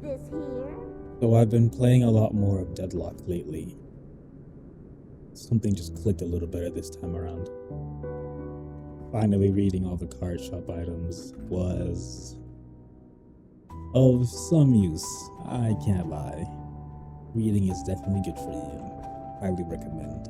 this here? So I've been playing a lot more of Deadlock lately. Something just clicked a little better this time around. Finally reading all the card shop items was of some use, I can't lie. Reading is definitely good for you. Highly recommend.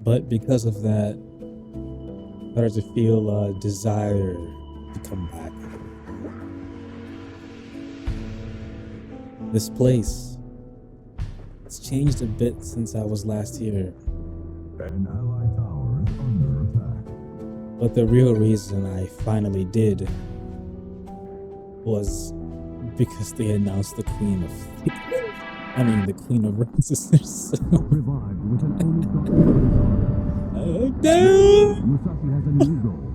But because of that, I started to feel a desire to come back. This place, it's changed a bit since I was last here. An allied tower is under attack. But the real reason I finally did was because they announced the Queen of the Queen of Roses. Revived with an only Oh, damn! Musashi has a new goal.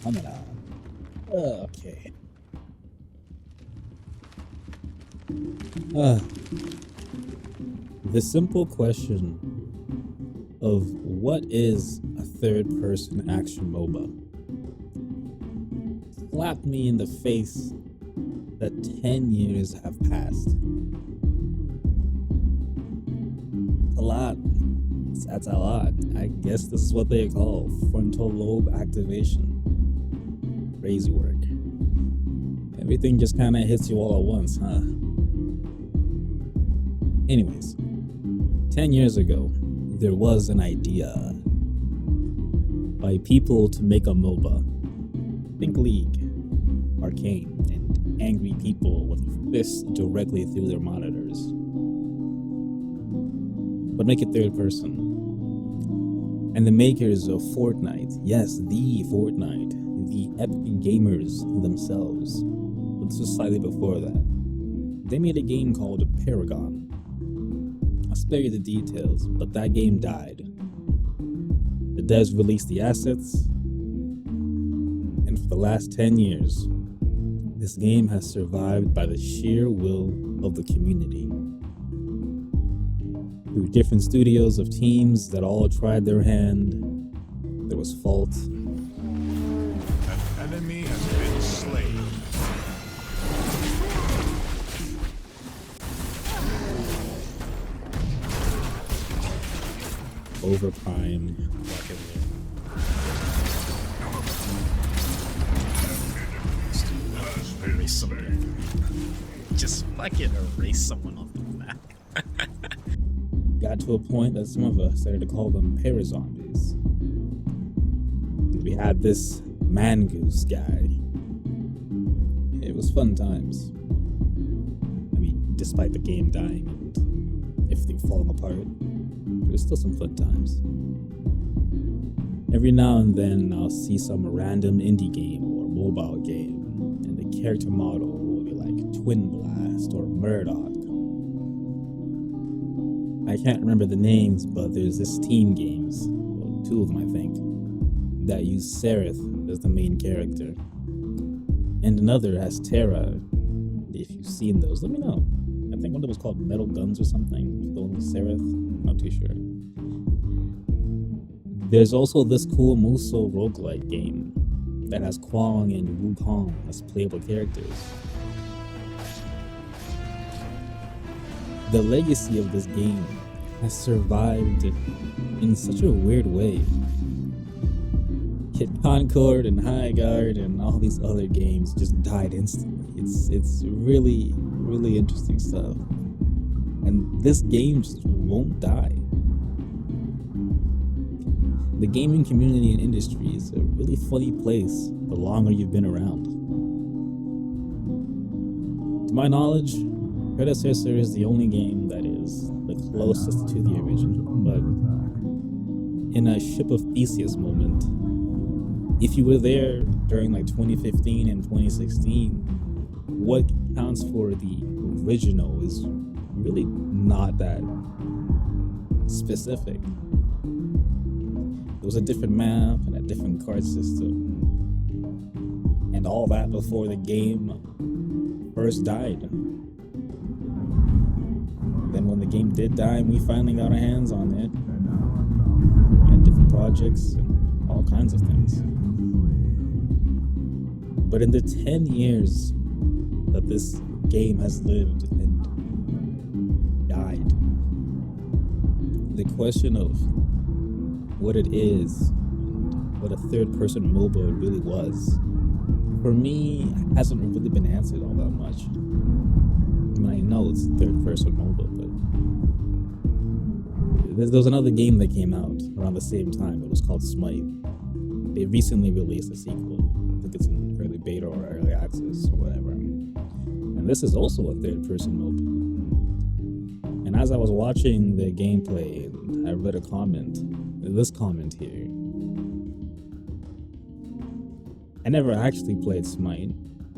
Come on. Okay. The simple question of what is a third-person action MOBA slapped me in the face that 10 years have passed. A lot. That's a lot. I guess this is what they call frontal lobe activation. Crazy work. Everything just kind of hits you all at once, huh? Anyways, 10 years ago, there was an idea by people to make a MOBA. Think League, Arcane, and angry people with fists directly through their monitors. But make it third person. And the makers of Fortnite, yes, the Fortnite, the epic gamers themselves, but just slightly before that, they made a game called Paragon. I'll spare you the details, but that game died. The devs released the assets, and for the last 10 years, this game has survived by the sheer will of the community. Through different studios of teams that all tried their hand, there was fault. An enemy has been slain. Overprime. Erase someone. Just fucking erase someone off the map. Got to a point that some of us started to call them parazombies. We had this Mangoose guy. It was fun times. I mean, despite the game dying and everything falling apart, there was still some fun times. Every now and then I'll see some random indie game or mobile game, and the character model will be like Twin Blast or Murdoch. I can't remember the names, but there's this team games, well, 2 of them I think, that use Sereth as the main character, and another has Terra. If you've seen those, let me know. I think one of them was called Metal Guns or something. The one with Sereth, not too sure. There's also this cool Musou roguelike game that has Kwang and Wukong as playable characters. The legacy of this game has survived in such a weird way. Kid Concord and High Guard and all these other games just died instantly. It's really, really interesting stuff. And this game just won't die. The gaming community and industry is a really funny place the longer you've been around. To my knowledge, Predecessor is the only game that is the closest to the original, but in a Ship of Theseus moment, if you were there during like 2015 and 2016, what counts for the original is really not that specific. It was a different map and a different card system, and all that before the game first died. Then when the game did die and we finally got our hands on it, we had different projects and all kinds of things. But in the 10 years that this game has lived and died, the question of what it is and what a third-person MOBA really was, for me, hasn't really been answered all that much. I mean, I know it's third-person MOBA, but there was another game that came out around the same time. It was called Smite. They recently released a sequel. I think it's in early beta or early access or whatever. And this is also a third-person MOBA. And as I was watching the gameplay, I read a comment, this comment here. I never actually played Smite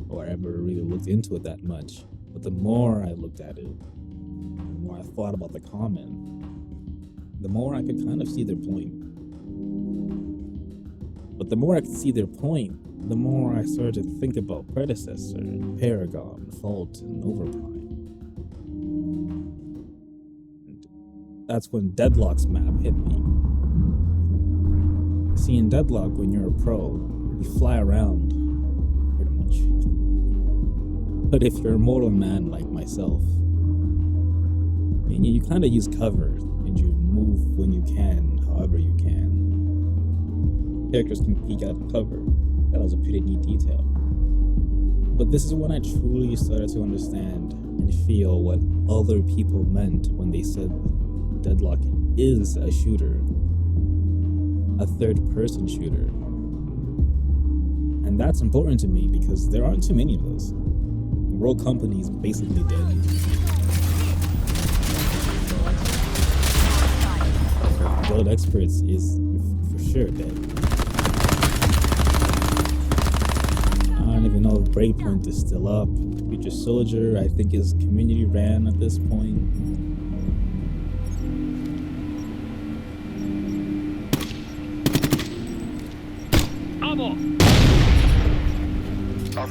or ever really looked into it that much. But the more I looked at it, the more I thought about the comment, the more I could kind of see their point. But the more I could see their point, the more I started to think about Predecessor, Paragon, Fault, and Overprime. And that's when Deadlock's map hit me. See, in Deadlock, when you're a pro, you fly around, pretty much. But if you're a mortal man like myself, you kind of use cover, and you move when you can, however you can. Characters can peek out of cover. That was a pretty neat detail. But this is when I truly started to understand and feel what other people meant when they said Deadlock is a shooter, a third-person shooter. And that's important to me because there aren't too many of those. Rogue Company's basically dead. World Experts is for sure dead. I don't even know if Breakpoint is still up. Future Soldier, I think, is community ran at this point.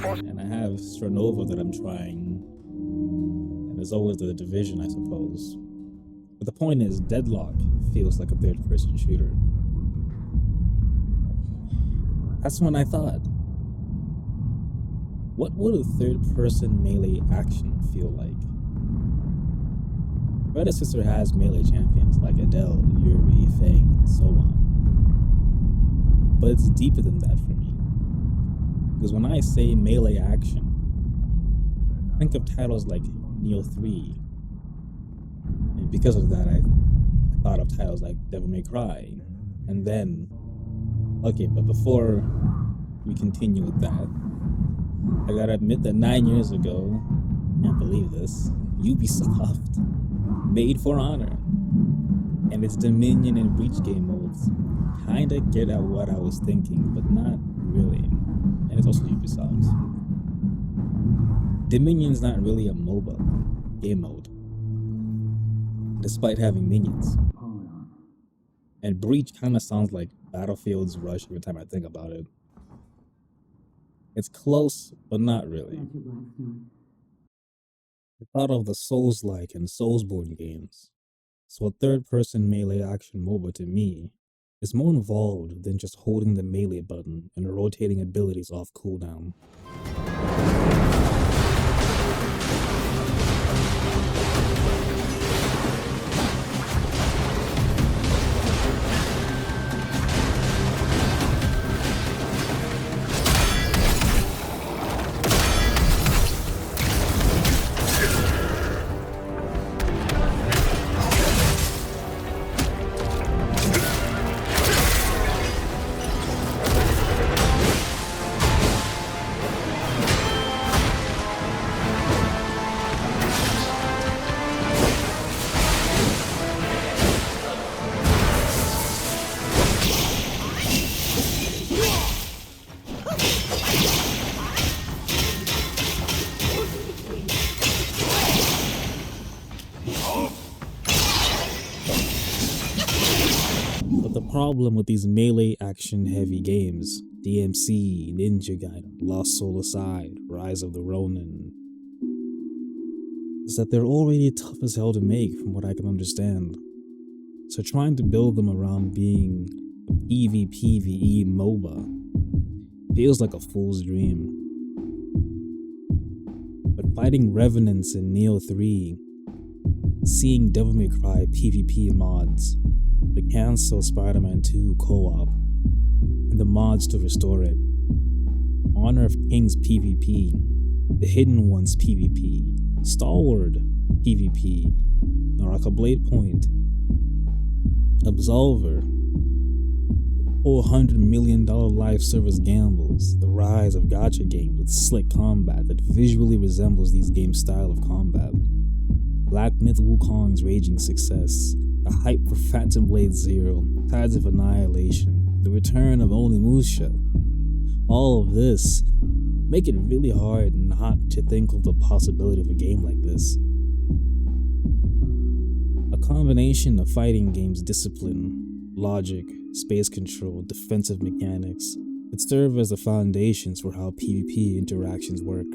And I have Stronova that I'm trying. And there's always the Division, I suppose. But the point is, Deadlock feels like a third-person shooter. That's when I thought, what would a third-person melee action feel like? Predecessor has melee champions like Adele, Yuri, Fang, and so on. But it's deeper than that for me. Because when I say melee action, think of titles like Neo 3. And because of that, I thought of titles like Devil May Cry. And then, okay, but before we continue with that, I gotta admit that 9 years ago, can't believe this, Ubisoft made For Honor. And its Dominion and Breach game modes kinda get at what I was thinking, but not really. And it's also Ubisoft. Dominion's not really a MOBA game mode. despite having minions. And Breach kind of sounds like Battlefield's Rush every time I think about it. It's close, but not really. I thought of the Souls-like and Soulsborne games. So a third-person melee action MOBA to me is more involved than just holding the melee button and rotating abilities off cooldown. But the problem with these melee action heavy games, DMC, Ninja Gaiden, Lost Soul Aside, Rise of the Ronin, is that they're already tough as hell to make from what I can understand. So trying to build them around being a PvPvE MOBA feels like a fool's dream. But fighting Revenants in Neo 3, seeing Devil May Cry PvP mods, the cancel Spider-Man 2 co-op, and the mods to restore it, Honor of Kings PvP, the Hidden Ones PvP, Stalwart PvP, Naraka Blade Point, Absolver, the $400 million live service gambles, the rise of gacha games with slick combat that visually resembles these games' style of combat, Black Myth Wukong's raging success, the hype for Phantom Blade Zero, Tides of Annihilation, the return of Onimusha. All of this make it really hard not to think of the possibility of a game like this. A combination of fighting games discipline, logic, space control, defensive mechanics would serve as the foundations for how PvP interactions work.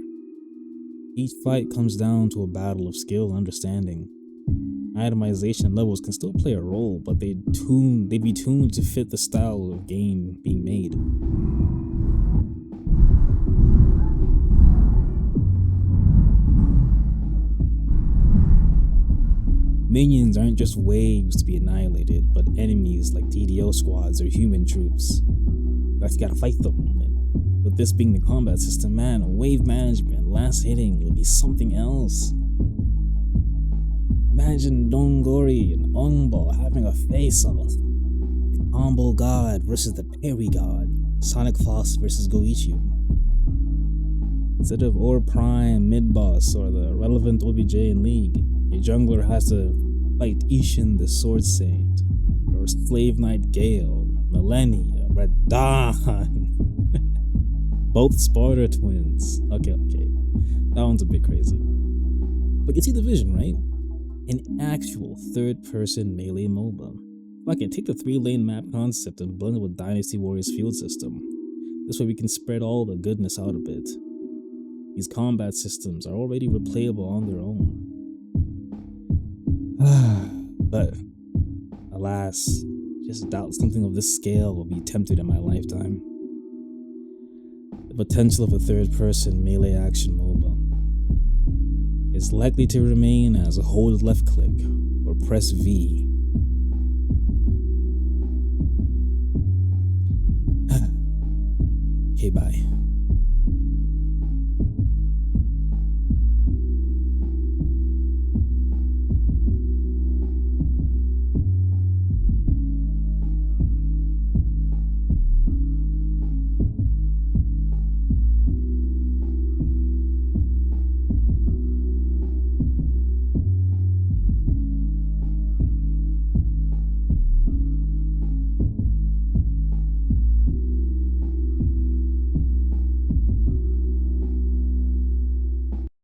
Each fight comes down to a battle of skill and understanding. Itemization levels can still play a role, but they'd be tuned to fit the style of game being made. Minions aren't just waves to be annihilated, but enemies like DDO squads or human troops. You actually gotta fight them. And with this being the combat system, man, wave management, last hitting would be something else. Imagine Dongori and Ongbo having a face-off. The combo god versus the parry god. Sonic Fox versus Goichi. Instead of Or Prime, Mid-Boss, or the relevant OBJ in League, your jungler has to fight Ishin the Sword Saint, or Slave Knight Gale, Millennia, Red Dawn. Both Sparta twins. Okay. That one's a bit crazy. But you see the vision, right? An actual third-person melee MOBA. Like it, take the 3-lane map concept and blend it with Dynasty Warriors field system. This way we can spread all the goodness out a bit. These combat systems are already replayable on their own. But, alas, just doubt something of this scale will be attempted in my lifetime. The potential of a third-person melee action MOBA is likely to remain as a hold left click or press V. Okay, bye.